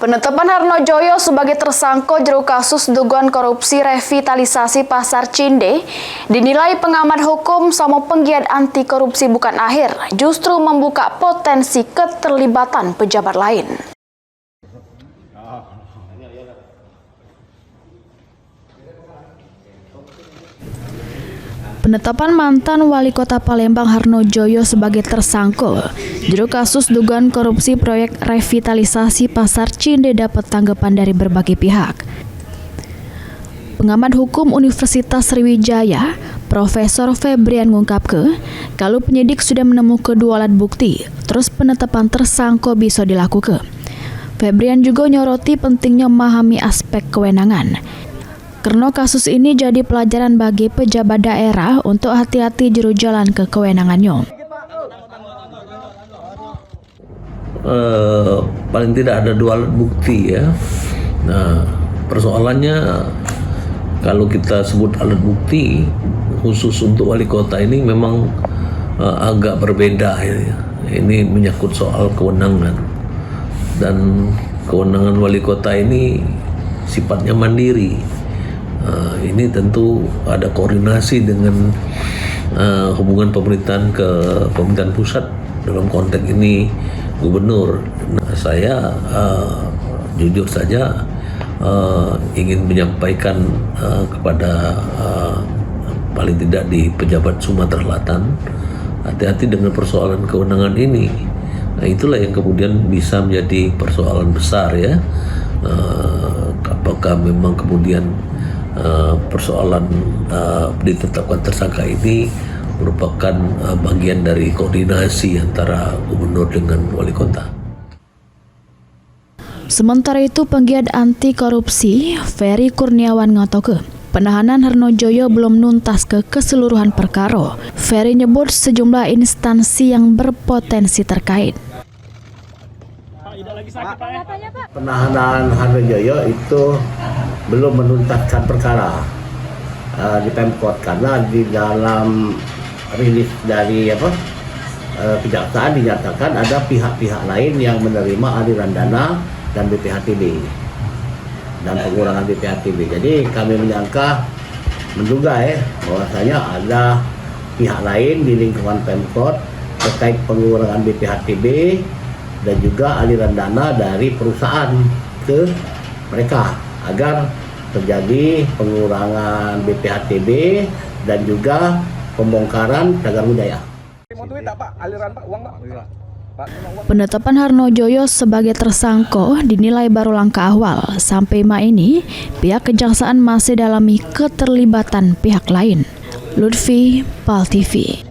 Penetapan Harnojoyo sebagai tersangka jero kasus dugaan korupsi revitalisasi Pasar Cinde dinilai pengamat hukum sama penggiat anti korupsi bukan akhir, justru membuka potensi keterlibatan pejabat lain. Penetapan mantan Wali Kota Palembang Harnojoyo sebagai tersangka jero kasus dugaan korupsi proyek revitalisasi Pasar Cinde dapat tanggapan dari berbagai pihak. Pengamat hukum Universitas Sriwijaya, Profesor Febrian mengungkapkan kalau penyidik sudah menemukan dua alat bukti, terus penetapan tersangka bisa dilakukan. Febrian juga nyoroti pentingnya memahami aspek kewenangan. Karena kasus ini jadi pelajaran bagi pejabat daerah untuk hati-hati jero jalan ke kewenangannya. Paling tidak ada dua alat bukti ya. Nah, persoalannya kalau kita sebut alat bukti khusus untuk wali kota ini memang agak berbeda ya. Ini menyangkut soal kewenangan, dan kewenangan wali kota ini sifatnya mandiri. Ini tentu ada koordinasi dengan hubungan pemerintahan ke pemerintahan pusat, dalam konteks ini gubernur. Nah, saya jujur saja ingin menyampaikan kepada paling tidak di pejabat Sumatera Selatan, hati-hati dengan persoalan kewenangan ini. Nah, itulah yang kemudian bisa menjadi persoalan besar ya. Apakah memang kemudian persoalan ditetapkan tersangka ini merupakan bagian dari koordinasi antara gubernur dengan wali kota. Sementara itu, penggiat anti korupsi Ferry Kurniawan ngatoke penahanan Harnojoyo belum nuntas ke keseluruhan perkara. Ferry nyebut sejumlah instansi yang berpotensi terkait. Penahanan Harnojoyo itu belum menuntaskan perkara di Pemkot, karena di dalam rilis dari kejaksaan dinyatakan ada pihak-pihak lain yang menerima aliran dana dan BPHTB dan pengurangan BPHTB. Jadi kami menduga bahwasanya ada pihak lain di lingkungan Pemkot terkait pengurangan BPHTB dan juga aliran dana dari perusahaan ke mereka agar terjadi pengurangan BPHTB dan juga pembongkaran cagar budaya. Penetapan Harnojoyo sebagai tersangka dinilai baru langkah awal. Sampai ini, pihak kejaksaan masih dalami keterlibatan pihak lain. Lutfi, PAL TV.